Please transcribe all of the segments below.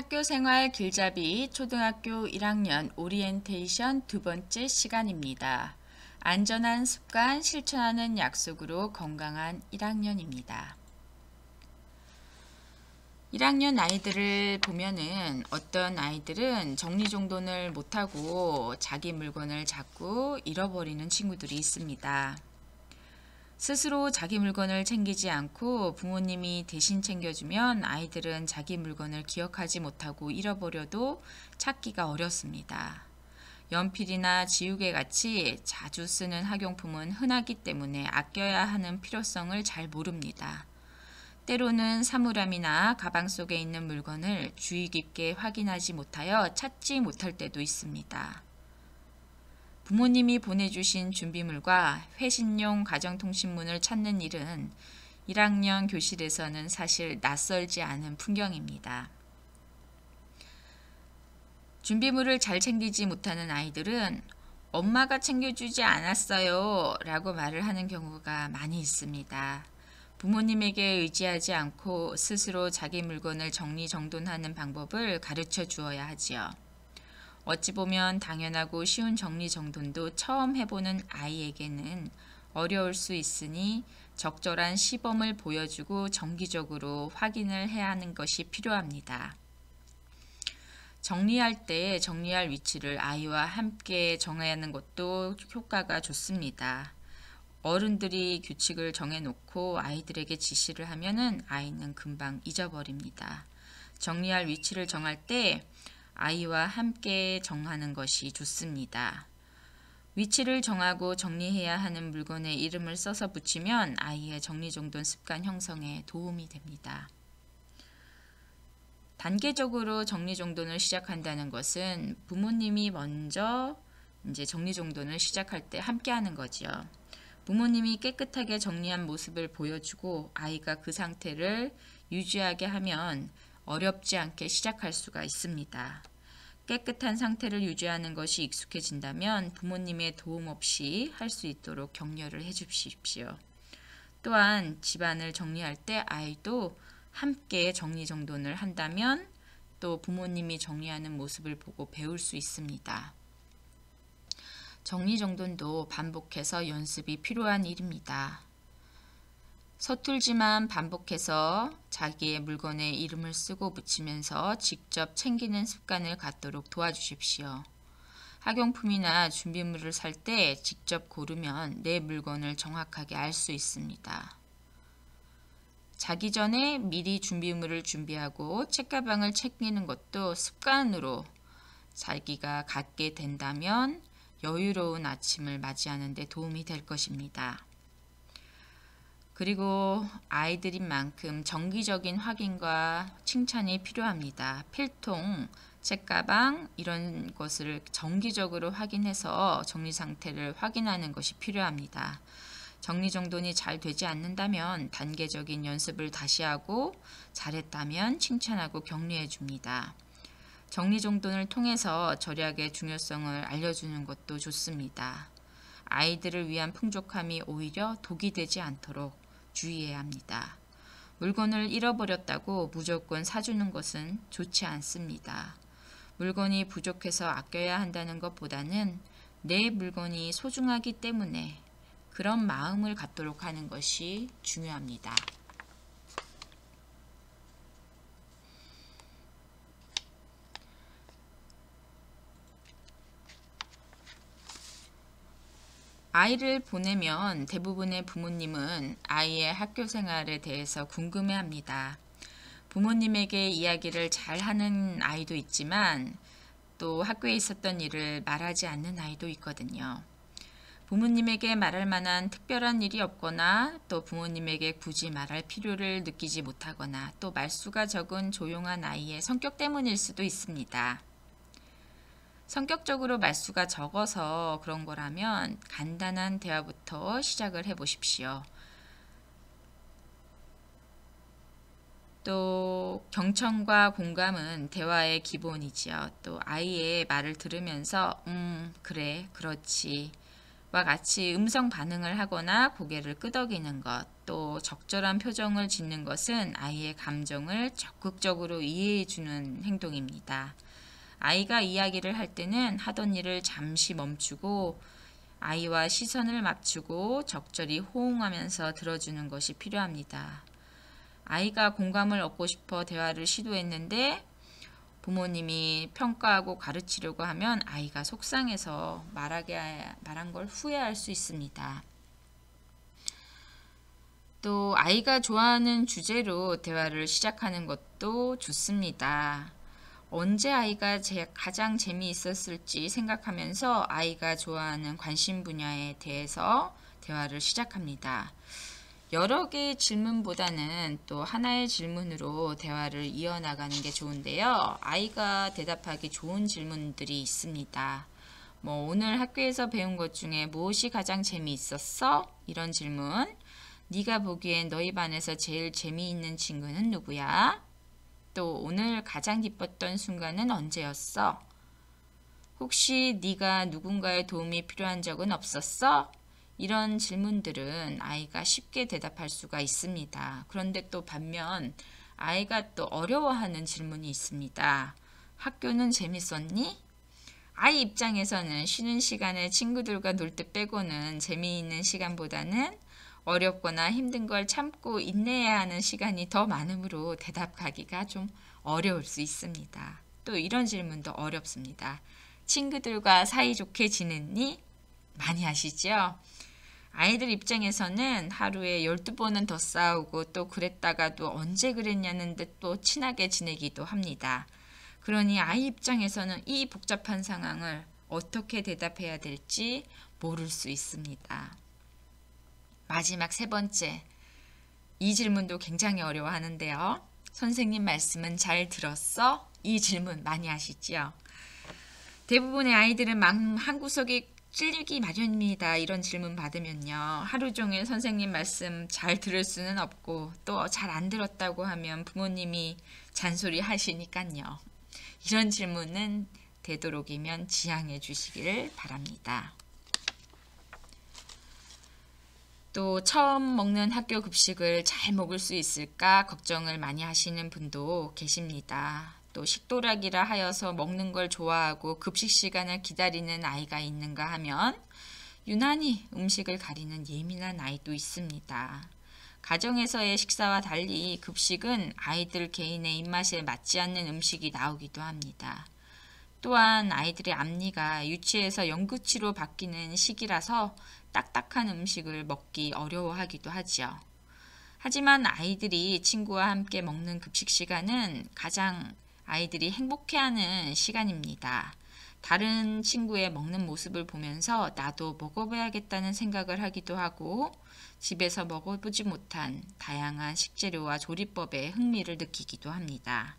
학교생활 길잡이 초등학교 1학년 오리엔테이션 두 번째 시간입니다. 안전한 습관 실천하는 약속으로 건강한 1학년입니다. 1학년 아이들을 보면은 어떤 아이들은 정리정돈을 못하고 자기 물건을 자꾸 잃어버리는 친구들이 있습니다. 스스로 자기 물건을 챙기지 않고 부모님이 대신 챙겨주면 아이들은 자기 물건을 기억하지 못하고 잃어버려도 찾기가 어렵습니다. 연필이나 지우개 같이 자주 쓰는 학용품은 흔하기 때문에 아껴야 하는 필요성을 잘 모릅니다. 때로는 사물함이나 가방 속에 있는 물건을 주의 깊게 확인하지 못하여 찾지 못할 때도 있습니다. 부모님이 보내주신 준비물과 회신용 가정통신문을 찾는 일은 1학년 교실에서는 사실 낯설지 않은 풍경입니다. 준비물을 잘 챙기지 못하는 아이들은 엄마가 챙겨주지 않았어요 라고 말을 하는 경우가 많이 있습니다. 부모님에게 의지하지 않고 스스로 자기 물건을 정리정돈하는 방법을 가르쳐 주어야 하지요. 어찌 보면 당연하고 쉬운 정리정돈도 처음 해보는 아이에게는 어려울 수 있으니 적절한 시범을 보여주고 정기적으로 확인을 해야 하는 것이 필요합니다. 정리할 때 정리할 위치를 아이와 함께 정해야 하는 것도 효과가 좋습니다. 어른들이 규칙을 정해놓고 아이들에게 지시를 하면은 아이는 금방 잊어버립니다. 정리할 위치를 정할 때 아이와 함께 정하는 것이 좋습니다. 위치를 정하고 정리해야 하는 물건에 이름을 써서 붙이면 아이의 정리정돈 습관 형성에 도움이 됩니다. 단계적으로 정리정돈을 시작한다는 것은 부모님이 먼저 정리정돈을 시작할 때 함께 하는 거죠. 부모님이 깨끗하게 정리한 모습을 보여주고 아이가 그 상태를 유지하게 하면 어렵지 않게 시작할 수가 있습니다. 깨끗한 상태를 유지하는 것이 익숙해진다면 부모님의 도움 없이 할 수 있도록 격려를 해 주십시오. 또한 집안을 정리할 때 아이도 함께 정리정돈을 한다면 또 부모님이 정리하는 모습을 보고 배울 수 있습니다. 정리정돈도 반복해서 연습이 필요한 일입니다. 서툴지만 반복해서 자기의 물건에 이름을 쓰고 붙이면서 직접 챙기는 습관을 갖도록 도와주십시오. 학용품이나 준비물을 살 때 직접 고르면 내 물건을 정확하게 알 수 있습니다. 자기 전에 미리 준비물을 준비하고 책가방을 챙기는 것도 습관으로 자기가 갖게 된다면 여유로운 아침을 맞이하는 데 도움이 될 것입니다. 그리고 아이들인 만큼 정기적인 확인과 칭찬이 필요합니다. 필통, 책가방 이런 것을 정기적으로 확인해서 정리 상태를 확인하는 것이 필요합니다. 정리정돈이 잘 되지 않는다면 단계적인 연습을 다시 하고 잘했다면 칭찬하고 격려해 줍니다. 정리정돈을 통해서 절약의 중요성을 알려주는 것도 좋습니다. 아이들을 위한 풍족함이 오히려 독이 되지 않도록 주의해야 합니다. 물건을 잃어버렸다고 무조건 사주는 것은 좋지 않습니다. 물건이 부족해서 아껴야 한다는 것보다는 내 물건이 소중하기 때문에 그런 마음을 갖도록 하는 것이 중요합니다. 아이를 보내면 대부분의 부모님은 아이의 학교 생활에 대해서 궁금해합니다. 부모님에게 이야기를 잘 하는 아이도 있지만 또 학교에 있었던 일을 말하지 않는 아이도 있거든요. 부모님에게 말할 만한 특별한 일이 없거나 또 부모님에게 굳이 말할 필요를 느끼지 못하거나 또 말수가 적은 조용한 아이의 성격 때문일 수도 있습니다. 성격적으로 말수가 적어서 그런 거라면 간단한 대화부터 시작을 해 보십시오. 또 경청과 공감은 대화의 기본이지요. 또 아이의 말을 들으면서 그래, 그렇지, 같이 음성 반응을 하거나 고개를 끄덕이는 것, 또 적절한 표정을 짓는 것은 아이의 감정을 적극적으로 이해해 주는 행동입니다. 아이가 이야기를 할 때는 하던 일을 잠시 멈추고 아이와 시선을 맞추고 적절히 호응하면서 들어주는 것이 필요합니다. 아이가 공감을 얻고 싶어 대화를 시도했는데 부모님이 평가하고 가르치려고 하면 아이가 속상해서 말한 걸 후회할 수 있습니다. 또 아이가 좋아하는 주제로 대화를 시작하는 것도 좋습니다. 언제 아이가 가장 재미있었을지 생각하면서 아이가 좋아하는 관심 분야에 대해서 대화를 시작합니다. 여러 개의 질문보다는 또 하나의 질문으로 대화를 이어나가는 게 좋은데요. 아이가 대답하기 좋은 질문들이 있습니다. 오늘 학교에서 배운 것 중에 무엇이 가장 재미있었어? 이런 질문. 네가 보기엔 너희 반에서 제일 재미있는 친구는 누구야? 또 오늘 가장 기뻤던 순간은 언제였어? 혹시 네가 누군가의 도움이 필요한 적은 없었어? 이런 질문들은 아이가 쉽게 대답할 수가 있습니다. 그런데 또 반면 아이가 또 어려워하는 질문이 있습니다. 학교는 재밌었니? 아이 입장에서는 쉬는 시간에 친구들과 놀 때 빼고는 재미있는 시간보다는 어렵거나 힘든 걸 참고 인내해야 하는 시간이 더 많으므로 대답하기가 좀 어려울 수 있습니다. 또 이런 질문도 어렵습니다. 친구들과 사이좋게 지냈니? 많이 하시죠? 아이들 입장에서는 하루에 12번은 더 싸우고 또 그랬다가도 언제 그랬냐는 듯 또 친하게 지내기도 합니다. 그러니 아이 입장에서는 이 복잡한 상황을 어떻게 대답해야 될지 모를 수 있습니다. 마지막 세 번째, 이 질문도 굉장히 어려워하는데요. 선생님 말씀은 잘 들었어? 이 질문 많이 하시죠? 대부분의 아이들은 마음 한구석에 찔리기 마련입니다. 이런 질문 받으면요. 하루 종일 선생님 말씀 잘 들을 수는 없고 또 잘 안 들었다고 하면 부모님이 잔소리 하시니까요. 이런 질문은 되도록이면 지양해 주시기를 바랍니다. 또 처음 먹는 학교 급식을 잘 먹을 수 있을까 걱정을 많이 하시는 분도 계십니다. 또 식도락이라 하여서 먹는 걸 좋아하고 급식 시간을 기다리는 아이가 있는가 하면 유난히 음식을 가리는 예민한 아이도 있습니다. 가정에서의 식사와 달리 급식은 아이들 개인의 입맛에 맞지 않는 음식이 나오기도 합니다. 또한 아이들의 앞니가 유치에서 영구치로 바뀌는 시기라서 딱딱한 음식을 먹기 어려워하기도 하죠. 하지만 아이들이 친구와 함께 먹는 급식 시간은 가장 아이들이 행복해하는 시간입니다. 다른 친구의 먹는 모습을 보면서 나도 먹어봐야겠다는 생각을 하기도 하고 집에서 먹어보지 못한 다양한 식재료와 조리법에 흥미를 느끼기도 합니다.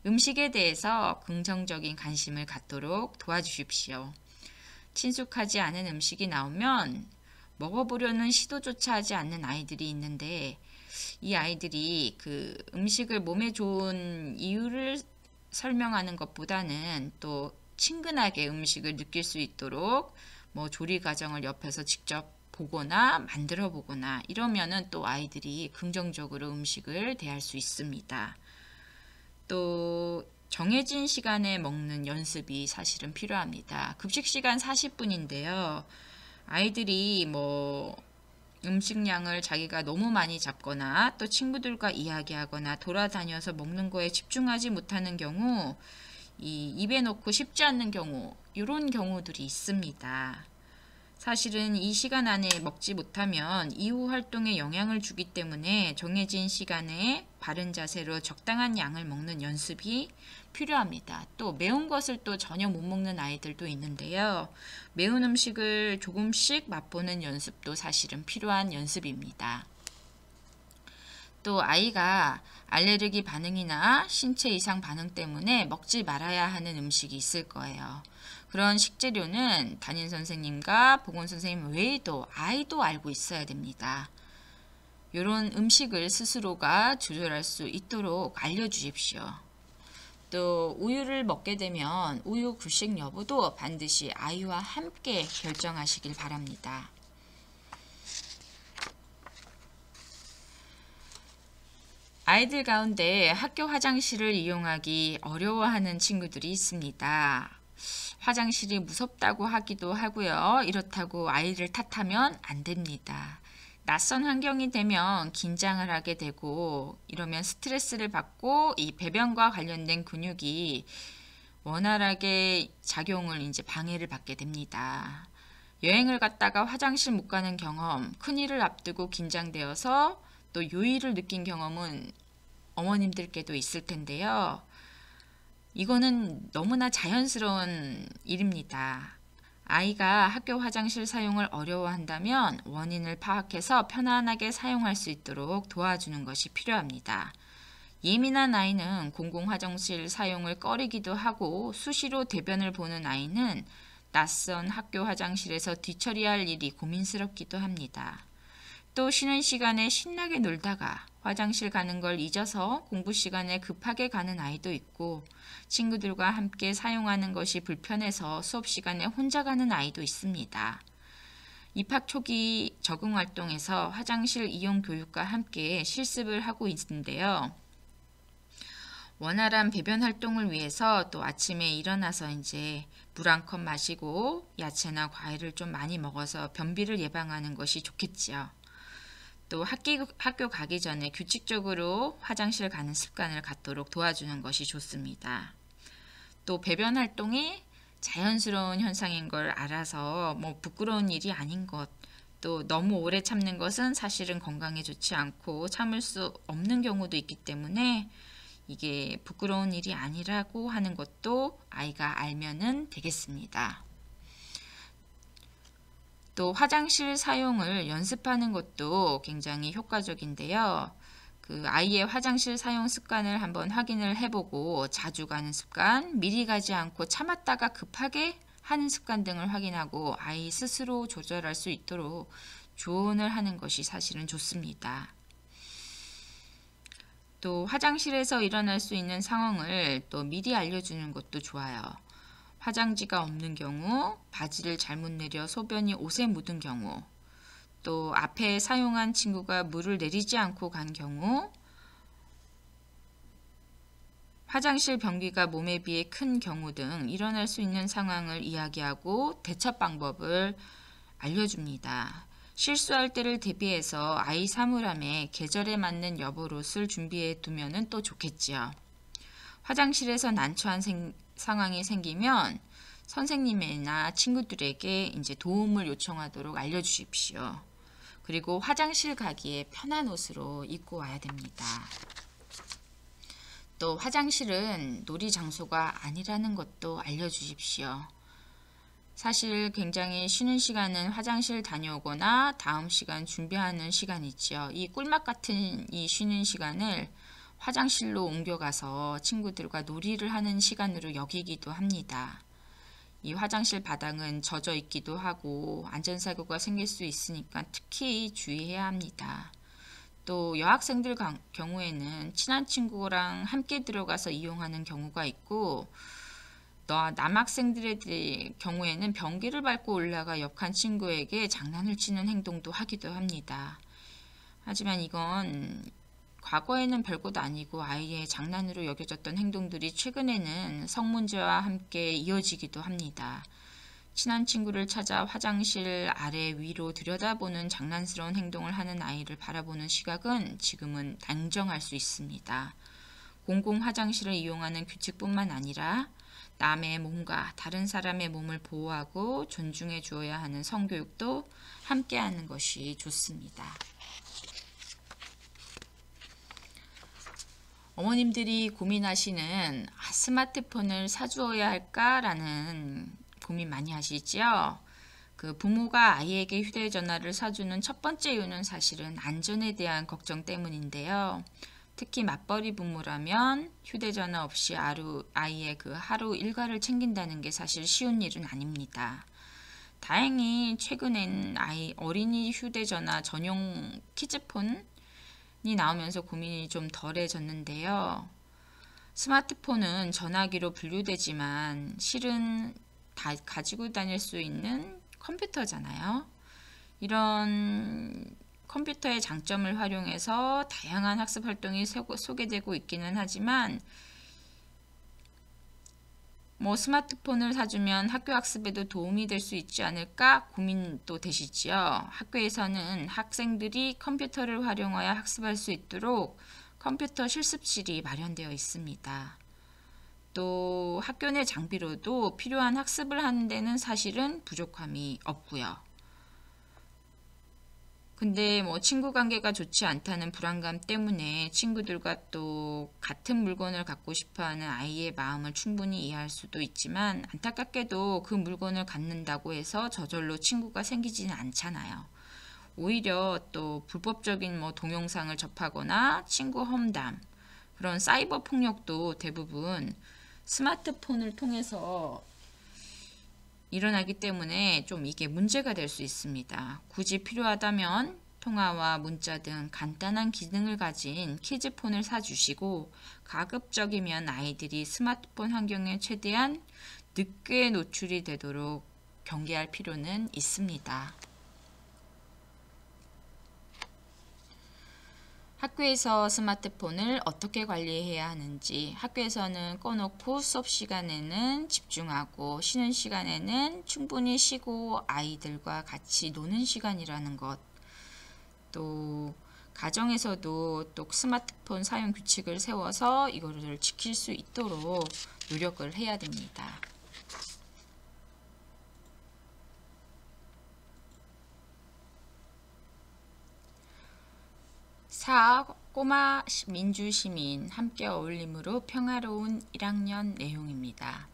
음식에 대해서 긍정적인 관심을 갖도록 도와주십시오. 친숙하지 않은 음식이 나오면 먹어보려는 시도조차 하지 않는 아이들이 있는데 이 아이들이 그 음식을 몸에 좋은 이유를 설명하는 것보다는 또 친근하게 음식을 느낄 수 있도록 조리 과정을 옆에서 직접 보거나 만들어 보거나 이러면은 또 아이들이 긍정적으로 음식을 대할 수 있습니다. 또 정해진 시간에 먹는 연습이 사실은 필요합니다. 급식 시간 40분인데요. 아이들이 음식량을 자기가 너무 많이 잡거나 또 친구들과 이야기하거나 돌아다녀서 먹는 거에 집중하지 못하는 경우 입에 넣고 쉽지 않는 경우 이런 경우들이 있습니다. 사실은 이 시간 안에 먹지 못하면 이후 활동에 영향을 주기 때문에 정해진 시간에 바른 자세로 적당한 양을 먹는 연습이 필요합니다. 또 매운 것을 또 전혀 못 먹는 아이들도 있는데요. 매운 음식을 조금씩 맛보는 연습도 사실은 필요한 연습입니다. 또 아이가 알레르기 반응이나 신체 이상 반응 때문에 먹지 말아야 하는 음식이 있을 거예요. 그런 식재료는 담임선생님과 보건선생님 외에도 아이도 알고 있어야 됩니다. 이런 음식을 스스로가 조절할 수 있도록 알려주십시오. 또 우유를 먹게 되면 우유 구식 여부도 반드시 아이와 함께 결정하시길 바랍니다. 아이들 가운데 학교 화장실을 이용하기 어려워하는 친구들이 있습니다. 화장실이 무섭다고 하기도 하고요. 이렇다고 아이를 탓하면 안 됩니다. 낯선 환경이 되면 긴장을 하게 되고 이러면 스트레스를 받고 이 배변과 관련된 근육이 원활하게 작용을 이제 방해를 받게 됩니다. 여행을 갔다가 화장실 못 가는 경험, 큰일을 앞두고 긴장되어서 또 요일을 느낀 경험은 어머님들께도 있을 텐데요. 이거는 너무나 자연스러운 일입니다. 아이가 학교 화장실 사용을 어려워한다면 원인을 파악해서 편안하게 사용할 수 있도록 도와주는 것이 필요합니다. 예민한 아이는 공공 화장실 사용을 꺼리기도 하고 수시로 대변을 보는 아이는 낯선 학교 화장실에서 뒤처리할 일이 고민스럽기도 합니다. 또 쉬는 시간에 신나게 놀다가 화장실 가는 걸 잊어서 공부 시간에 급하게 가는 아이도 있고 친구들과 함께 사용하는 것이 불편해서 수업 시간에 혼자 가는 아이도 있습니다. 입학 초기 적응 활동에서 화장실 이용 교육과 함께 실습을 하고 있는데요. 원활한 배변 활동을 위해서 또 아침에 일어나서 이제 물 한 컵 마시고 야채나 과일을 좀 많이 먹어서 변비를 예방하는 것이 좋겠지요. 또 학교 가기 전에 규칙적으로 화장실 가는 습관을 갖도록 도와주는 것이 좋습니다. 또 배변 활동이 자연스러운 현상인 걸 알아서 부끄러운 일이 아닌 것, 또 너무 오래 참는 것은 사실은 건강에 좋지 않고 참을 수 없는 경우도 있기 때문에 이게 부끄러운 일이 아니라고 하는 것도 아이가 알면은 되겠습니다. 또 화장실 사용을 연습하는 것도 굉장히 효과적인데요. 그 아이의 화장실 사용 습관을 한번 확인을 해보고 자주 가는 습관, 미리 가지 않고 참았다가 급하게 하는 습관 등을 확인하고 아이 스스로 조절할 수 있도록 조언을 하는 것이 사실은 좋습니다. 또 화장실에서 일어날 수 있는 상황을 또 미리 알려주는 것도 좋아요. 화장지가 없는 경우, 바지를 잘못 내려 소변이 옷에 묻은 경우, 또 앞에 사용한 친구가 물을 내리지 않고 간 경우, 화장실 변기가 몸에 비해 큰 경우 등 일어날 수 있는 상황을 이야기하고 대처 방법을 알려줍니다. 실수할 때를 대비해서 아이 사물함에 계절에 맞는 여벌옷을 준비해 두면 또 좋겠지요. 화장실에서 난처한 상황이 생기면 선생님이나 친구들에게 이제 도움을 요청하도록 알려주십시오. 그리고 화장실 가기에 편한 옷으로 입고 와야 됩니다. 또 화장실은 놀이 장소가 아니라는 것도 알려주십시오. 사실 굉장히 쉬는 시간은 화장실 다녀오거나 다음 시간 준비하는 시간이지요. 이 꿀맛 같은 이 쉬는 시간을 화장실로 옮겨가서 친구들과 놀이를 하는 시간으로 여기기도 합니다. 이 화장실 바닥은 젖어 있기도 하고 안전사고가 생길 수 있으니까 특히 주의해야 합니다. 또 여학생들 경우에는 친한 친구랑 함께 들어가서 이용하는 경우가 있고 남학생들의 경우에는 변기를 밟고 올라가 옆한 친구에게 장난을 치는 행동도 하기도 합니다. 하지만 이건 과거에는 별것 아니고 아이의 장난으로 여겨졌던 행동들이 최근에는 성문제와 함께 이어지기도 합니다. 친한 친구를 찾아 화장실 아래 위로 들여다보는 장난스러운 행동을 하는 아이를 바라보는 시각은 지금은 단정할 수 있습니다. 공공 화장실을 이용하는 규칙뿐만 아니라 남의 몸과 다른 사람의 몸을 보호하고 존중해 주어야 하는 성교육도 함께 하는 것이 좋습니다. 어머님들이 고민하시는 스마트폰을 사주어야 할까라는 고민 많이 하시죠? 그 부모가 아이에게 휴대전화를 사주는 첫 번째 이유는 사실은 안전에 대한 걱정 때문인데요. 특히 맞벌이 부모라면 휴대전화 없이 아이의 그 하루 일과를 챙긴다는 게 사실 쉬운 일은 아닙니다. 다행히 최근엔 어린이 휴대전화 전용 키즈폰이 나오면서 고민이 좀 덜해졌는데요. 스마트폰은 전화기로 분류되지만 실은 다 가지고 다닐 수 있는 컴퓨터잖아요. 이런 컴퓨터의 장점을 활용해서 다양한 학습 활동이 소개되고 있기는 하지만 스마트폰을 사주면 학교 학습에도 도움이 될 수 있지 않을까 고민도 되시지요. 학교에서는 학생들이 컴퓨터를 활용하여 학습할 수 있도록 컴퓨터 실습실이 마련되어 있습니다. 또 학교 내 장비로도 필요한 학습을 하는 데는 사실은 부족함이 없고요. 근데 친구 관계가 좋지 않다는 불안감 때문에 친구들과 또 같은 물건을 갖고 싶어하는 아이의 마음을 충분히 이해할 수도 있지만 안타깝게도 그 물건을 갖는다고 해서 저절로 친구가 생기지는 않잖아요. 오히려 또 불법적인 동영상을 접하거나 친구 험담, 그런 사이버 폭력도 대부분 스마트폰을 통해서 일어나기 때문에 좀 이게 문제가 될 수 있습니다. 굳이 필요하다면 통화와 문자 등 간단한 기능을 가진 키즈폰을 사주시고 가급적이면 아이들이 스마트폰 환경에 최대한 늦게 노출이 되도록 경계할 필요는 있습니다. 학교에서 스마트폰을 어떻게 관리해야 하는지, 학교에서는 꺼놓고 수업 시간에는 집중하고 쉬는 시간에는 충분히 쉬고 아이들과 같이 노는 시간이라는 것, 또 가정에서도 또 스마트폰 사용 규칙을 세워서 이거를 지킬 수 있도록 노력을 해야 됩니다. 꼬마 민주시민 함께 어울림으로 평화로운 1학년 내용입니다.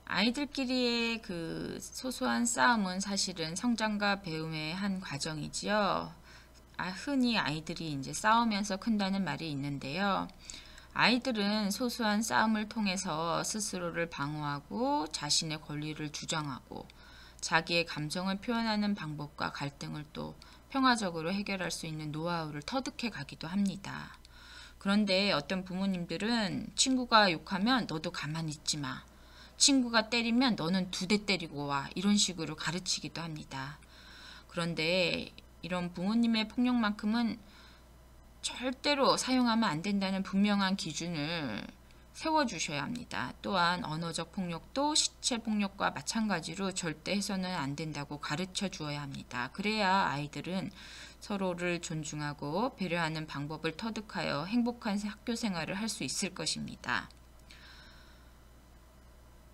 아이들끼리의 그 소소한 싸움은 사실은 성장과 배움의 한 과정이지요. 흔히 아이들이 이제 싸우면서 큰다는 말이 있는데요. 아이들은 소소한 싸움을 통해서 스스로를 방어하고 자신의 권리를 주장하고 자기의 감정을 표현하는 방법과 갈등을 또 평화적으로 해결할 수 있는 노하우를 터득해 가기도 합니다. 그런데 어떤 부모님들은 친구가 욕하면 너도 가만히 있지 마. 친구가 때리면 너는 2대 때리고 와. 이런 식으로 가르치기도 합니다. 그런데 이런 부모님의 폭력만큼은 절대로 사용하면 안 된다는 분명한 기준을 세워주셔야 합니다. 또한 언어적 폭력도 시체 폭력과 마찬가지로 절대 해서는 안 된다고 가르쳐 주어야 합니다. 그래야 아이들은 서로를 존중하고 배려하는 방법을 터득하여 행복한 학교 생활을 할 수 있을 것입니다.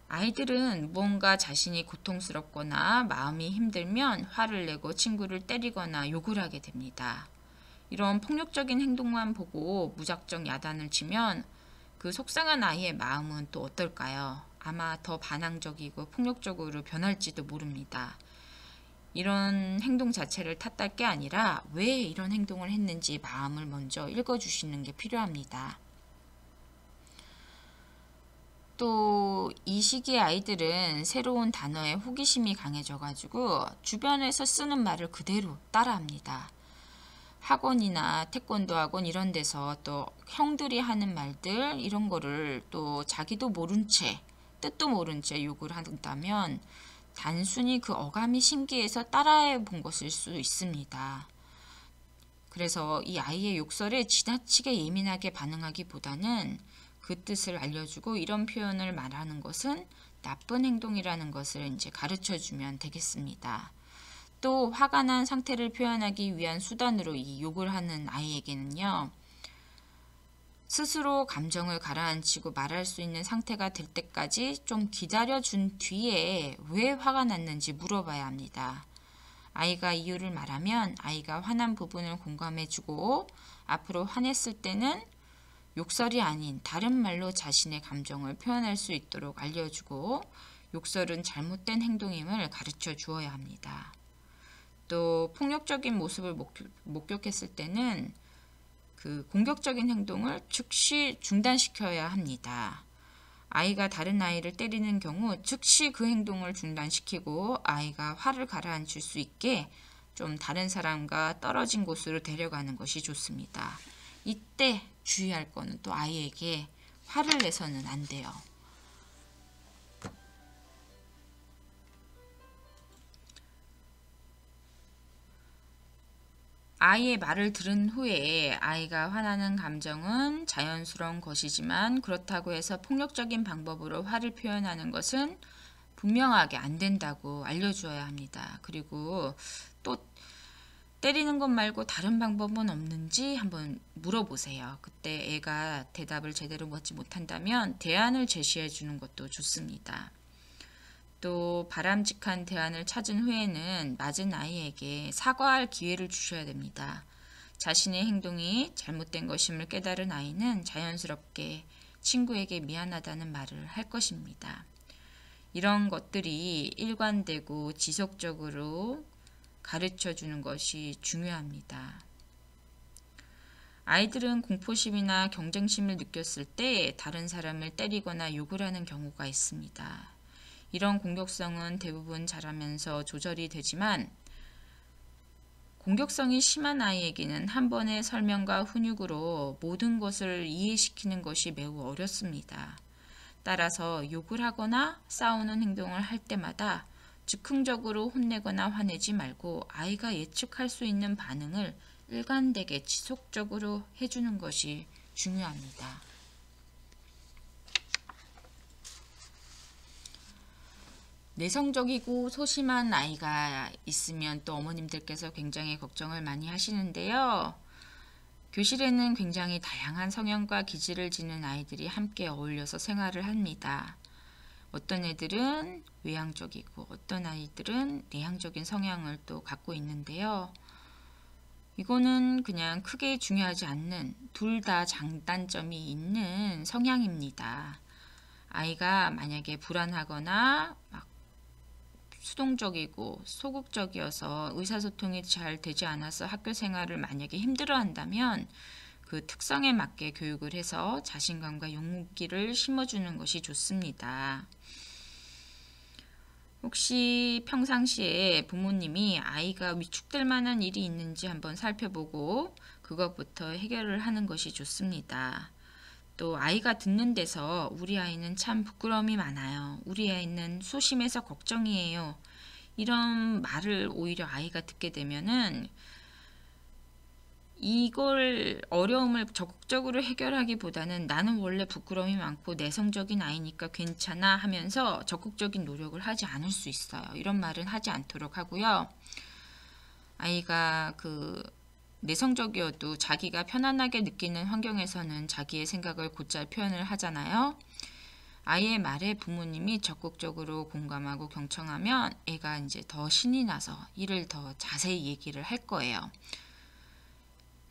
아이들은 무언가 자신이 고통스럽거나 마음이 힘들면 화를 내고 친구를 때리거나 욕을 하게 됩니다. 이런 폭력적인 행동만 보고 무작정 야단을 치면 그 속상한 아이의 마음은 또 어떨까요? 아마 더 반항적이고 폭력적으로 변할지도 모릅니다. 이런 행동 자체를 탓할 게 아니라 왜 이런 행동을 했는지 마음을 먼저 읽어주시는 게 필요합니다. 또 이 시기의 아이들은 새로운 단어에 호기심이 강해져가지고 주변에서 쓰는 말을 그대로 따라합니다. 학원이나 태권도 학원 이런 데서 또 형들이 하는 말들 이런 거를 또 자기도 모른 채 뜻도 모른 채 욕을 한다면 단순히 그 어감이 신기해서 따라해 본 것일 수 있습니다. 그래서 이 아이의 욕설에 지나치게 예민하게 반응하기보다는 그 뜻을 알려주고 이런 표현을 말하는 것은 나쁜 행동이라는 것을 이제 가르쳐 주면 되겠습니다. 또 화가 난 상태를 표현하기 위한 수단으로 이 욕을 하는 아이에게는요. 스스로 감정을 가라앉히고 말할 수 있는 상태가 될 때까지 좀 기다려준 뒤에 왜 화가 났는지 물어봐야 합니다. 아이가 이유를 말하면 아이가 화난 부분을 공감해주고 앞으로 화냈을 때는 욕설이 아닌 다른 말로 자신의 감정을 표현할 수 있도록 알려주고 욕설은 잘못된 행동임을 가르쳐 주어야 합니다. 또 폭력적인 모습을 목격했을 때는 그 공격적인 행동을 즉시 중단시켜야 합니다. 아이가 다른 아이를 때리는 경우 즉시 그 행동을 중단시키고 아이가 화를 가라앉힐 수 있게 좀 다른 사람과 떨어진 곳으로 데려가는 것이 좋습니다. 이때 주의할 거는 또 아이에게 화를 내서는 안 돼요. 아이의 말을 들은 후에 아이가 화나는 감정은 자연스러운 것이지만 그렇다고 해서 폭력적인 방법으로 화를 표현하는 것은 분명하게 안 된다고 알려주어야 합니다. 그리고 또 때리는 것 말고 다른 방법은 없는지 한번 물어보세요. 그때 애가 대답을 제대로 받지 못한다면 대안을 제시해 주는 것도 좋습니다. 또 바람직한 대안을 찾은 후에는 맞은 아이에게 사과할 기회를 주셔야 됩니다. 자신의 행동이 잘못된 것임을 깨달은 아이는 자연스럽게 친구에게 미안하다는 말을 할 것입니다. 이런 것들이 일관되고 지속적으로 가르쳐 주는 것이 중요합니다. 아이들은 공포심이나 경쟁심을 느꼈을 때 다른 사람을 때리거나 욕을 하는 경우가 있습니다. 이런 공격성은 대부분 자라면서 조절이 되지만 공격성이 심한 아이에게는 한 번의 설명과 훈육으로 모든 것을 이해시키는 것이 매우 어렵습니다. 따라서 욕을 하거나 싸우는 행동을 할 때마다 즉흥적으로 혼내거나 화내지 말고 아이가 예측할 수 있는 반응을 일관되게 지속적으로 해주는 것이 중요합니다. 내성적이고 소심한 아이가 있으면 또 어머님들께서 굉장히 걱정을 많이 하시는데요. 교실에는 굉장히 다양한 성향과 기질을 지닌 아이들이 함께 어울려서 생활을 합니다. 어떤 애들은 외향적이고 어떤 아이들은 내향적인 성향을 또 갖고 있는데요. 이거는 그냥 크게 중요하지 않는 둘 다 장단점이 있는 성향입니다. 아이가 만약에 불안하거나 막 수동적이고 소극적이어서 의사소통이 잘 되지 않아서 학교 생활을 만약에 힘들어한다면 그 특성에 맞게 교육을 해서 자신감과 용기를 심어주는 것이 좋습니다. 혹시 평상시에 부모님이 아이가 위축될 만한 일이 있는지 한번 살펴보고 그것부터 해결을 하는 것이 좋습니다. 또 아이가 듣는 데서 우리 아이는 참 부끄러움이 많아요. 우리 아이는 소심해서 걱정이에요. 이런 말을 오히려 아이가 듣게 되면은 이걸 어려움을 적극적으로 해결하기보다는 나는 원래 부끄러움이 많고 내성적인 아이니까 괜찮아 하면서 적극적인 노력을 하지 않을 수 있어요. 이런 말은 하지 않도록 하고요. 아이가 내성적이어도 자기가 편안하게 느끼는 환경에서는 자기의 생각을 곧잘 표현을 하잖아요. 아이의 말에 부모님이 적극적으로 공감하고 경청하면 애가 이제 더 신이 나서 이를 더 자세히 얘기를 할 거예요.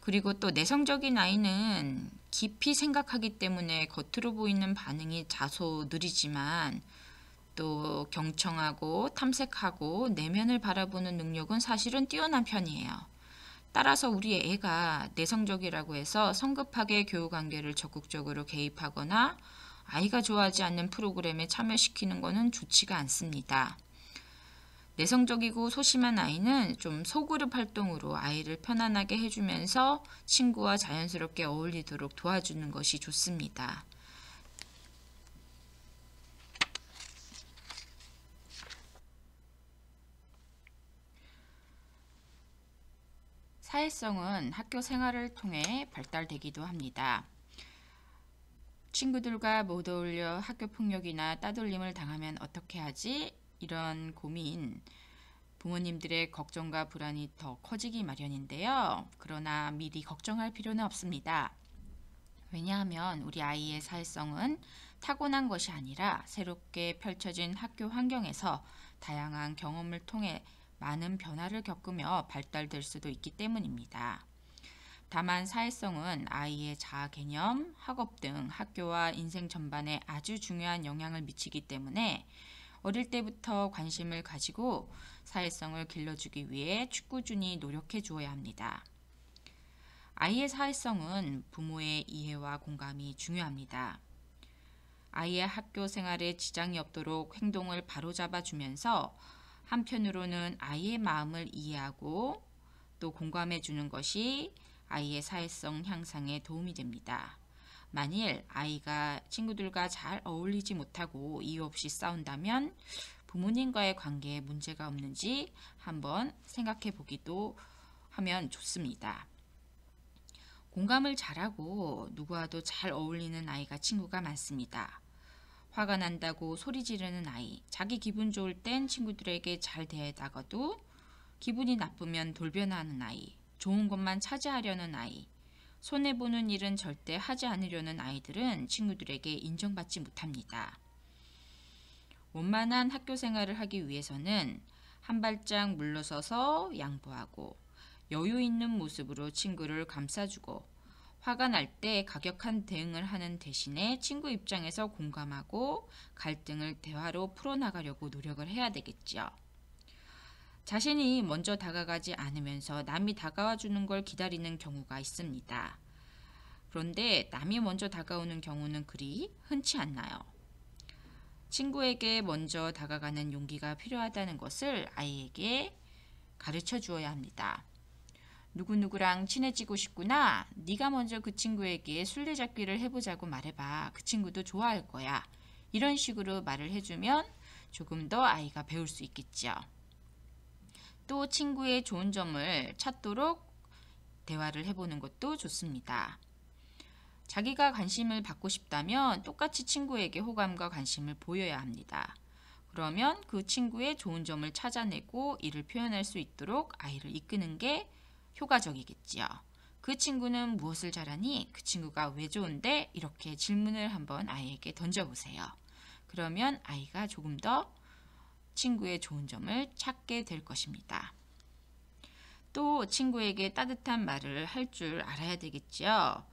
그리고 또 내성적인 아이는 깊이 생각하기 때문에 겉으로 보이는 반응이 다소 느리지만 또 경청하고 탐색하고 내면을 바라보는 능력은 사실은 뛰어난 편이에요. 따라서 우리 애가 내성적이라고 해서 성급하게 교육관계를 적극적으로 개입하거나 아이가 좋아하지 않는 프로그램에 참여시키는 것은 좋지가 않습니다. 내성적이고 소심한 아이는 좀 소그룹 활동으로 아이를 편안하게 해주면서 친구와 자연스럽게 어울리도록 도와주는 것이 좋습니다. 사회성은 학교 생활을 통해 발달되기도 합니다. 친구들과 못 어울려 학교 폭력이나 따돌림을 당하면 어떻게 하지? 이런 고민, 부모님들의 걱정과 불안이 더 커지기 마련인데요. 그러나 미리 걱정할 필요는 없습니다. 왜냐하면 우리 아이의 사회성은 타고난 것이 아니라 새롭게 펼쳐진 학교 환경에서 다양한 경험을 통해 많은 변화를 겪으며 발달될 수도 있기 때문입니다. 다만 사회성은 아이의 자아 개념, 학업 등 학교와 인생 전반에 아주 중요한 영향을 미치기 때문에 어릴 때부터 관심을 가지고 사회성을 길러주기 위해 축구준이 노력해 주어야 합니다. 아이의 사회성은 부모의 이해와 공감이 중요합니다. 아이의 학교 생활에 지장이 없도록 행동을 바로잡아 주면서 한편으로는 아이의 마음을 이해하고 또 공감해 주는 것이 아이의 사회성 향상에 도움이 됩니다. 만일 아이가 친구들과 잘 어울리지 못하고 이유 없이 싸운다면 부모님과의 관계에 문제가 없는지 한번 생각해 보기도 하면 좋습니다. 공감을 잘하고 누구와도 잘 어울리는 아이가 친구가 많습니다. 화가 난다고 소리 지르는 아이, 자기 기분 좋을 땐 친구들에게 잘 대하다가도 기분이 나쁘면 돌변하는 아이, 좋은 것만 차지하려는 아이, 손해보는 일은 절대 하지 않으려는 아이들은 친구들에게 인정받지 못합니다. 원만한 학교 생활을 하기 위해서는 한 발짝 물러서서 양보하고 여유 있는 모습으로 친구를 감싸주고 화가 날 때 가격한 대응을 하는 대신에 친구 입장에서 공감하고 갈등을 대화로 풀어나가려고 노력을 해야 되겠죠. 자신이 먼저 다가가지 않으면서 남이 다가와 주는 걸 기다리는 경우가 있습니다. 그런데 남이 먼저 다가오는 경우는 그리 흔치 않나요? 친구에게 먼저 다가가는 용기가 필요하다는 것을 아이에게 가르쳐 주어야 합니다. 누구누구랑 친해지고 싶구나. 네가 먼저 그 친구에게 술래잡기를 해보자고 말해봐. 그 친구도 좋아할 거야. 이런 식으로 말을 해주면 조금 더 아이가 배울 수 있겠죠. 또 친구의 좋은 점을 찾도록 대화를 해보는 것도 좋습니다. 자기가 관심을 받고 싶다면 똑같이 친구에게 호감과 관심을 보여야 합니다. 그러면 그 친구의 좋은 점을 찾아내고 이를 표현할 수 있도록 아이를 이끄는 게 효과적이겠지요. 그 친구는 무엇을 잘하니? 그 친구가 왜 좋은데? 이렇게 질문을 한번 아이에게 던져보세요. 그러면 아이가 조금 더 친구의 좋은 점을 찾게 될 것입니다. 또 친구에게 따뜻한 말을 할 줄 알아야 되겠죠.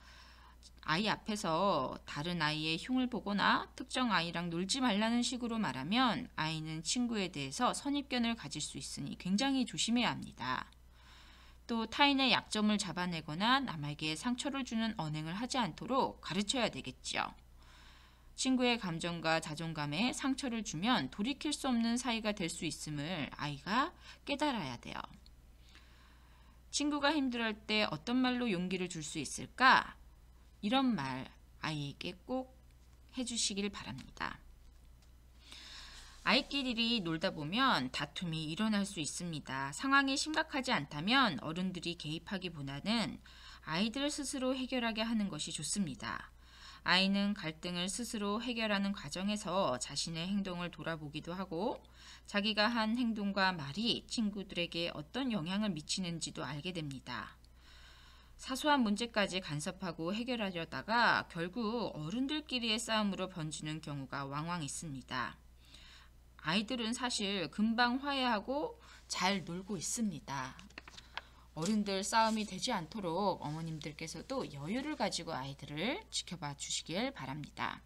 아이 앞에서 다른 아이의 흉을 보거나 특정 아이랑 놀지 말라는 식으로 말하면 아이는 친구에 대해서 선입견을 가질 수 있으니 굉장히 조심해야 합니다. 또 타인의 약점을 잡아내거나 남에게 상처를 주는 언행을 하지 않도록 가르쳐야 되겠죠. 친구의 감정과 자존감에 상처를 주면 돌이킬 수 없는 사이가 될 수 있음을 아이가 깨달아야 돼요. 친구가 힘들어할 때 어떤 말로 용기를 줄 수 있을까? 이런 말 아이에게 꼭 해주시길 바랍니다. 아이끼리 놀다 보면 다툼이 일어날 수 있습니다. 상황이 심각하지 않다면 어른들이 개입하기보다는 아이들 스스로 해결하게 하는 것이 좋습니다. 아이는 갈등을 스스로 해결하는 과정에서 자신의 행동을 돌아보기도 하고 자기가 한 행동과 말이 친구들에게 어떤 영향을 미치는지도 알게 됩니다. 사소한 문제까지 간섭하고 해결하려다가 결국 어른들끼리의 싸움으로 번지는 경우가 왕왕 있습니다. 아이들은 사실 금방 화해하고 잘 놀고 있습니다. 어른들 싸움이 되지 않도록 어머님들께서도 여유를 가지고 아이들을 지켜봐 주시길 바랍니다.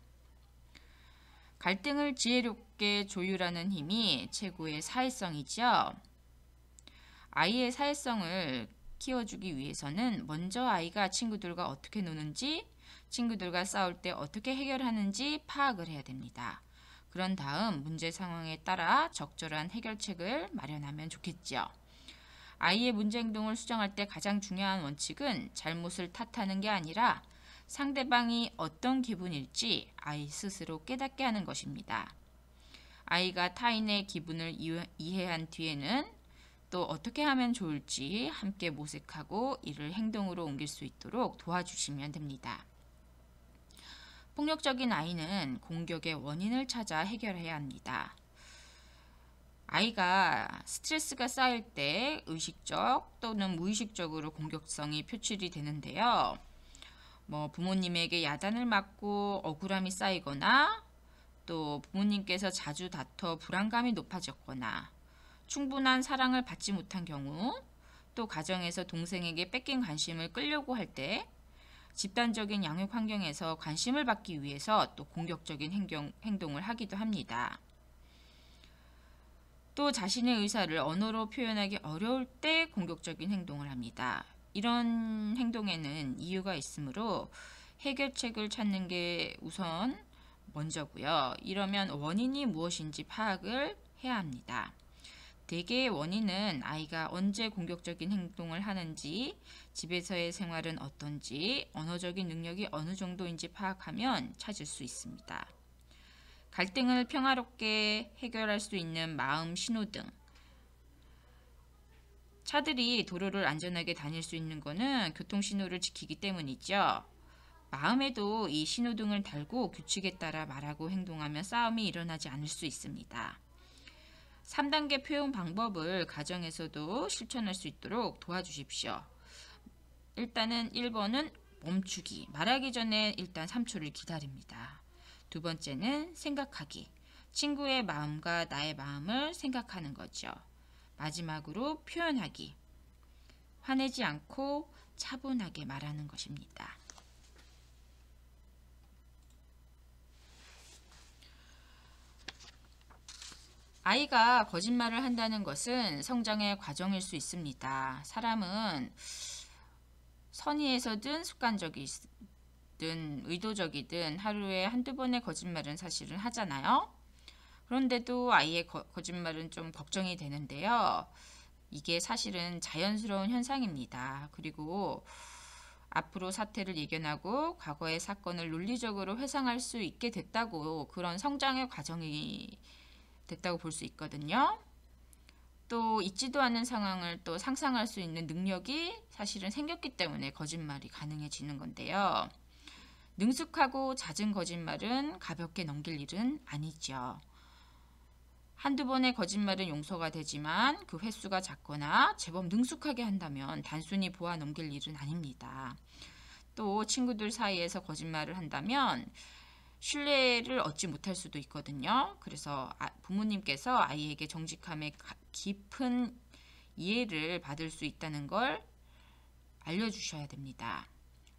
갈등을 지혜롭게 조율하는 힘이 최고의 사회성이죠. 아이의 사회성을 키워주기 위해서는 먼저 아이가 친구들과 어떻게 노는지, 친구들과 싸울 때 어떻게 해결하는지 파악을 해야 됩니다. 그런 다음 문제 상황에 따라 적절한 해결책을 마련하면 좋겠죠. 아이의 문제 행동을 수정할 때 가장 중요한 원칙은 잘못을 탓하는 게 아니라 상대방이 어떤 기분일지 아이 스스로 깨닫게 하는 것입니다. 아이가 타인의 기분을 이해한 뒤에는 또 어떻게 하면 좋을지 함께 모색하고 이를 행동으로 옮길 수 있도록 도와주시면 됩니다. 폭력적인 아이는 공격의 원인을 찾아 해결해야 합니다. 아이가 스트레스가 쌓일 때 의식적 또는 무의식적으로 공격성이 표출이 되는데요. 부모님에게 야단을 맞고 억울함이 쌓이거나 또 부모님께서 자주 다퉈 불안감이 높아졌거나 충분한 사랑을 받지 못한 경우 또 가정에서 동생에게 뺏긴 관심을 끌려고 할 때 집단적인 양육 환경에서 관심을 받기 위해서 또 공격적인 행동을 하기도 합니다. 또 자신의 의사를 언어로 표현하기 어려울 때 공격적인 행동을 합니다. 이런 행동에는 이유가 있으므로 해결책을 찾는 게 우선 먼저고요. 이러면 원인이 무엇인지 파악을 해야 합니다. 대개의 원인은 아이가 언제 공격적인 행동을 하는지, 집에서의 생활은 어떤지, 언어적인 능력이 어느 정도인지 파악하면 찾을 수 있습니다. 갈등을 평화롭게 해결할 수 있는 마음 신호등. 차들이 도로를 안전하게 다닐 수 있는 것은 교통신호를 지키기 때문이죠. 마음에도 이 신호등을 달고 규칙에 따라 말하고 행동하면 싸움이 일어나지 않을 수 있습니다. 3단계 표현 방법을 가정에서도 실천할 수 있도록 도와주십시오. 일단은 1번은 멈추기. 말하기 전에 일단 3초를 기다립니다. 두 번째는 생각하기. 친구의 마음과 나의 마음을 생각하는 거죠. 마지막으로 표현하기. 화내지 않고 차분하게 말하는 것입니다. 아이가 거짓말을 한다는 것은 성장의 과정일 수 있습니다. 사람은 선의에서든 습관적이든 의도적이든 하루에 한두 번의 거짓말은 사실은 하잖아요. 그런데도 아이의 거짓말은 좀 걱정이 되는데요. 이게 사실은 자연스러운 현상입니다. 그리고 앞으로 사태를 예견하고 과거의 사건을 논리적으로 회상할 수 있게 됐다고, 그런 성장의 과정이 됐다고 볼 수 있거든요. 또 있지도 않은 상황을 또 상상할 수 있는 능력이 사실은 생겼기 때문에 거짓말이 가능해지는 건데요. 능숙하고 잦은 거짓말은 가볍게 넘길 일은 아니죠. 한두 번의 거짓말은 용서가 되지만 그 횟수가 작거나 제법 능숙하게 한다면 단순히 보아 넘길 일은 아닙니다. 또 친구들 사이에서 거짓말을 한다면 신뢰를 얻지 못할 수도 있거든요. 그래서 부모님께서 아이에게 정직함의 깊은 이해를 받을 수 있다는 걸 알려주셔야 됩니다.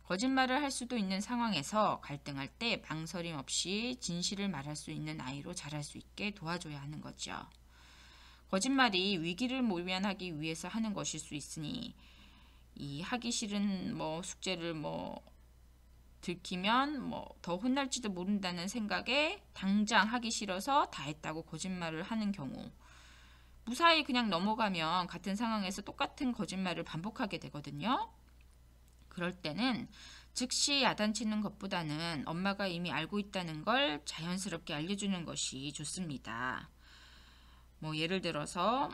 거짓말을 할 수도 있는 상황에서 갈등할 때 망설임 없이 진실을 말할 수 있는 아이로 자랄 수 있게 도와줘야 하는 거죠. 거짓말이 위기를 모면하기 위해서 하는 것일 수 있으니 이 하기 싫은 숙제를 들키면 더 혼날지도 모른다는 생각에 당장 하기 싫어서 다 했다고 거짓말을 하는 경우, 무사히 그냥 넘어가면 같은 상황에서 똑같은 거짓말을 반복하게 되거든요. 그럴 때는 즉시 야단치는 것보다는 엄마가 이미 알고 있다는 걸 자연스럽게 알려주는 것이 좋습니다. 예를 들어서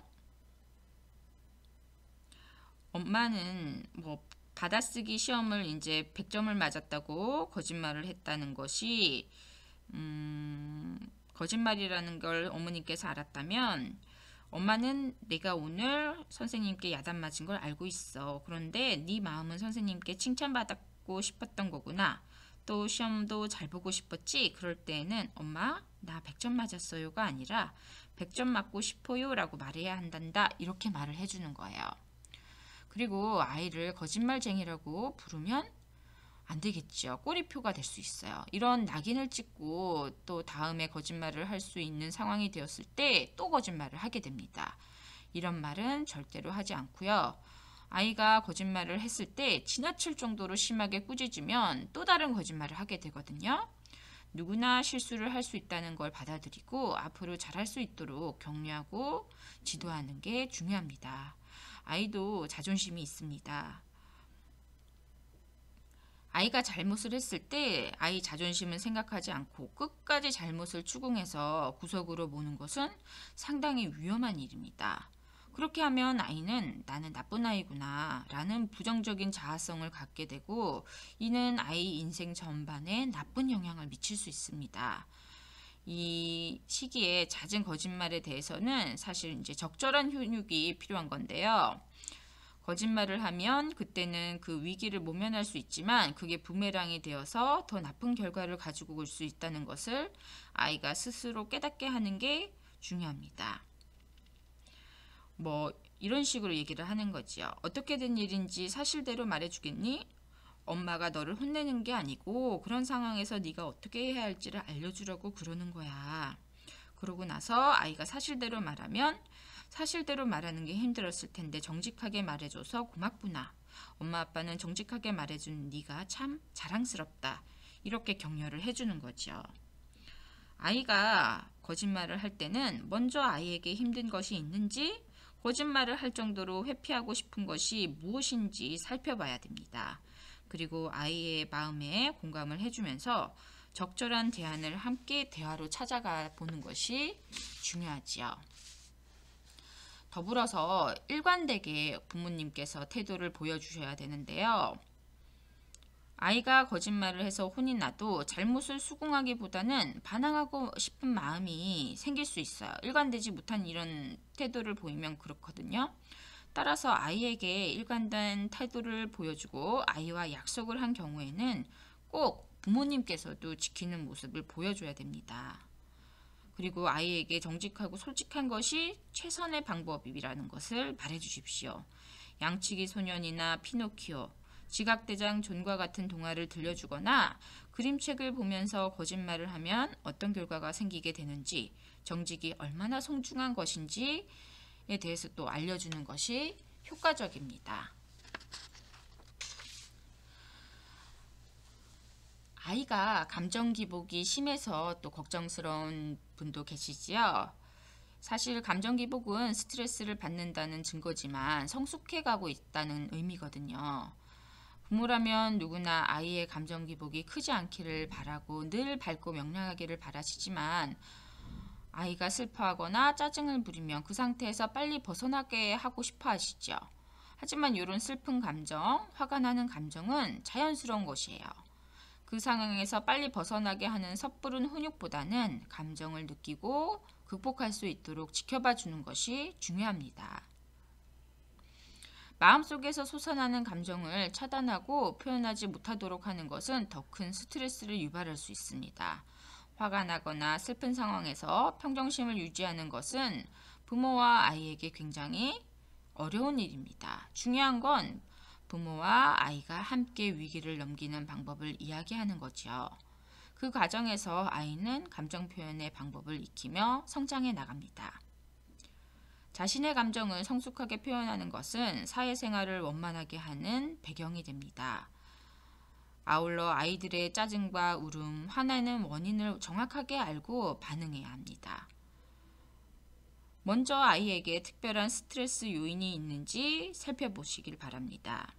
엄마는 받아쓰기 시험을 이제 100점을 맞았다고 거짓말을 했다는 것이 거짓말이라는 걸 어머님께서 알았다면, 엄마는 내가 오늘 선생님께 야단 맞은 걸 알고 있어. 그런데 네 마음은 선생님께 칭찬받고 싶었던 거구나. 또 시험도 잘 보고 싶었지? 그럴 때에는 엄마 나 100점 맞았어요가 아니라 100점 맞고 싶어요 라고 말해야 한단다. 이렇게 말을 해주는 거예요. 그리고 아이를 거짓말쟁이라고 부르면 안 되겠죠. 꼬리표가 될 수 있어요. 이런 낙인을 찍고 또 다음에 거짓말을 할 수 있는 상황이 되었을 때 또 거짓말을 하게 됩니다. 이런 말은 절대로 하지 않고요. 아이가 거짓말을 했을 때 지나칠 정도로 심하게 꾸짖으면 또 다른 거짓말을 하게 되거든요. 누구나 실수를 할 수 있다는 걸 받아들이고 앞으로 잘할 수 있도록 격려하고 지도하는 게 중요합니다. 아이도 자존심이 있습니다. 아이가 잘못을 했을 때 아이 자존심은 생각하지 않고 끝까지 잘못을 추궁해서 구석으로 모는 것은 상당히 위험한 일입니다. 그렇게 하면 아이는 나는 나쁜 아이구나 라는 부정적인 자아성을 갖게 되고, 이는 아이 인생 전반에 나쁜 영향을 미칠 수 있습니다. 이 시기에 잦은 거짓말에 대해서는 사실 이제 적절한 훈육이 필요한 건데요. 거짓말을 하면 그때는 그 위기를 모면할 수 있지만 그게 부메랑이 되어서 더 나쁜 결과를 가지고 올 수 있다는 것을 아이가 스스로 깨닫게 하는 게 중요합니다. 이런 식으로 얘기를 하는 거지요. 어떻게 된 일인지 사실대로 말해주겠니? 엄마가 너를 혼내는 게 아니고 그런 상황에서 네가 어떻게 해야 할지를 알려주려고 그러는 거야. 그러고 나서 아이가 사실대로 말하면, 사실대로 말하는 게 힘들었을 텐데 정직하게 말해줘서 고맙구나. 엄마 아빠는 정직하게 말해준 네가 참 자랑스럽다. 이렇게 격려를 해주는 거죠. 아이가 거짓말을 할 때는 먼저 아이에게 힘든 것이 있는지 거짓말을 할 정도로 회피하고 싶은 것이 무엇인지 살펴봐야 됩니다. 그리고 아이의 마음에 공감을 해주면서 적절한 대안을 함께 대화로 찾아가 보는 것이 중요하지요. 더불어서 일관되게 부모님께서 태도를 보여주셔야 되는데요. 아이가 거짓말을 해서 혼이 나도 잘못을 수긍하기보다는 반항하고 싶은 마음이 생길 수 있어요. 일관되지 못한 이런 태도를 보이면 그렇거든요. 따라서 아이에게 일관된 태도를 보여주고 아이와 약속을 한 경우에는 꼭 부모님께서도 지키는 모습을 보여줘야 됩니다. 그리고 아이에게 정직하고 솔직한 것이 최선의 방법이라는 것을 말해주십시오. 양치기 소년이나 피노키오, 지각대장 존과 같은 동화를 들려주거나 그림책을 보면서 거짓말을 하면 어떤 결과가 생기게 되는지, 정직이 얼마나 소중한 것인지에 대해서 또 알려주는 것이 효과적입니다. 아이가 감정 기복이 심해서 또 걱정스러운 분도 계시지요. 사실 감정 기복은 스트레스를 받는다는 증거지만 성숙해 가고 있다는 의미거든요. 부모라면 누구나 아이의 감정 기복이 크지 않기를 바라고 늘 밝고 명랑하기를 바라시지만 아이가 슬퍼하거나 짜증을 부리면 그 상태에서 빨리 벗어나게 하고 싶어 하시죠. 하지만 이런 슬픈 감정, 화가 나는 감정은 자연스러운 것이에요. 그 상황에서 빨리 벗어나게 하는 섣부른 훈육보다는 감정을 느끼고 극복할 수 있도록 지켜봐 주는 것이 중요합니다. 마음속에서 솟아나는 감정을 차단하고 표현하지 못하도록 하는 것은 더 큰 스트레스를 유발할 수 있습니다. 화가 나거나 슬픈 상황에서 평정심을 유지하는 것은 부모와 아이에게 굉장히 어려운 일입니다. 중요한 건 부모와 아이가 함께 위기를 넘기는 방법을 이야기하는 거죠. 그 과정에서 아이는 감정 표현의 방법을 익히며 성장해 나갑니다. 자신의 감정을 성숙하게 표현하는 것은 사회생활을 원만하게 하는 배경이 됩니다. 아울러 아이들의 짜증과 울음, 화나는 원인을 정확하게 알고 반응해야 합니다. 먼저 아이에게 특별한 스트레스 요인이 있는지 살펴보시길 바랍니다.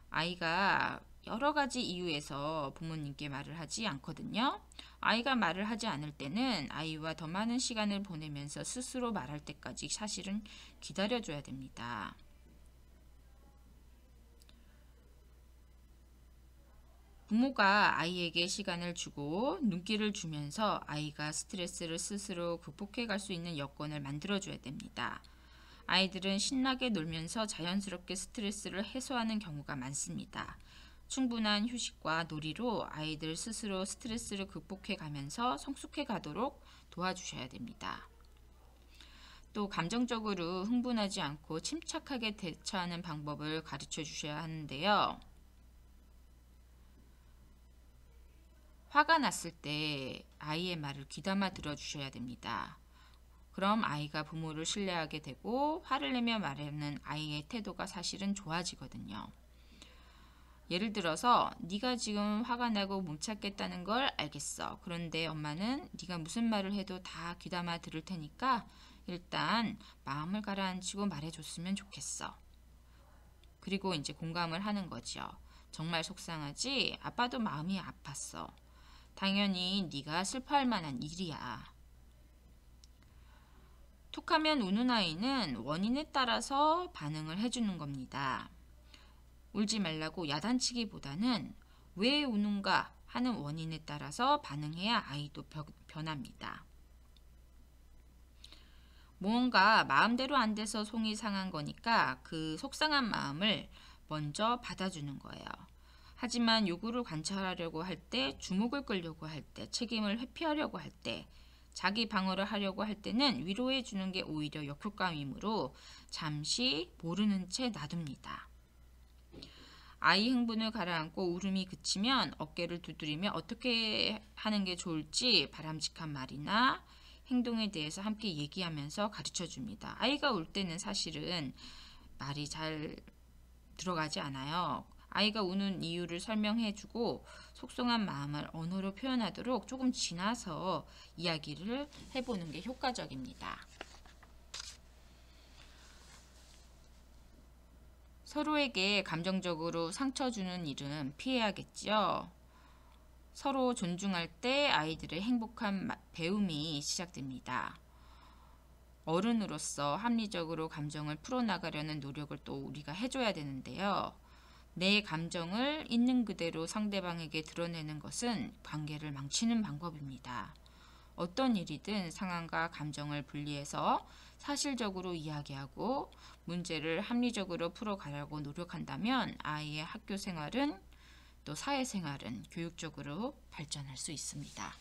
아이가 여러 가지 이유에서 부모님께 말을 하지 않거든요. 아이가 말을 하지 않을 때는 아이와 더 많은 시간을 보내면서 스스로 말할 때까지 사실은 기다려줘야 됩니다. 부모가 아이에게 시간을 주고 눈길을 주면서 아이가 스트레스를 스스로 극복해 갈 수 있는 여건을 만들어줘야 됩니다. 아이들은 신나게 놀면서 자연스럽게 스트레스를 해소하는 경우가 많습니다. 충분한 휴식과 놀이로 아이들 스스로 스트레스를 극복해 가면서 성숙해 가도록 도와주셔야 됩니다. 또 감정적으로 흥분하지 않고 침착하게 대처하는 방법을 가르쳐 주셔야 하는데요. 화가 났을 때 아이의 말을 귀담아 들어주셔야 됩니다. 그럼 아이가 부모를 신뢰하게 되고 화를 내며 말하는 아이의 태도가 사실은 좋아지거든요. 예를 들어서 네가 지금 화가 나고 못 참겠다는 걸 알겠어. 그런데 엄마는 네가 무슨 말을 해도 다 귀담아 들을 테니까 일단 마음을 가라앉히고 말해줬으면 좋겠어. 그리고 이제 공감을 하는 거죠. 정말 속상하지? 아빠도 마음이 아팠어. 당연히 네가 슬퍼할 만한 일이야. 툭하면 우는 아이는 원인에 따라서 반응을 해주는 겁니다. 울지 말라고 야단치기보다는 왜 우는가 하는 원인에 따라서 반응해야 아이도 변합니다. 무언가 마음대로 안 돼서 속이 상한 거니까 그 속상한 마음을 먼저 받아주는 거예요. 하지만 요구를 관찰하려고 할 때, 주목을 끌려고 할 때, 책임을 회피하려고 할 때, 자기 방어를 하려고 할 때는 위로해 주는 게 오히려 역효과이므로 잠시 모르는 채 놔둡니다. 아이 흥분을 가라앉고 울음이 그치면 어깨를 두드리며 어떻게 하는 게 좋을지 바람직한 말이나 행동에 대해서 함께 얘기하면서 가르쳐 줍니다. 아이가 울 때는 사실은 말이 잘 들어가지 않아요. 아이가 우는 이유를 설명해 주고 속상한 마음을 언어로 표현하도록 조금 지나서 이야기를 해보는 게 효과적입니다. 서로에게 감정적으로 상처 주는 일은 피해야겠죠. 서로 존중할 때 아이들의 행복한 배움이 시작됩니다. 어른으로서 합리적으로 감정을 풀어나가려는 노력을 또 우리가 해줘야 되는데요. 내 감정을 있는 그대로 상대방에게 드러내는 것은 관계를 망치는 방법입니다. 어떤 일이든 상황과 감정을 분리해서 사실적으로 이야기하고 문제를 합리적으로 풀어가려고 노력한다면 아이의 학교 생활은 또 사회 생활은 교육적으로 발전할 수 있습니다.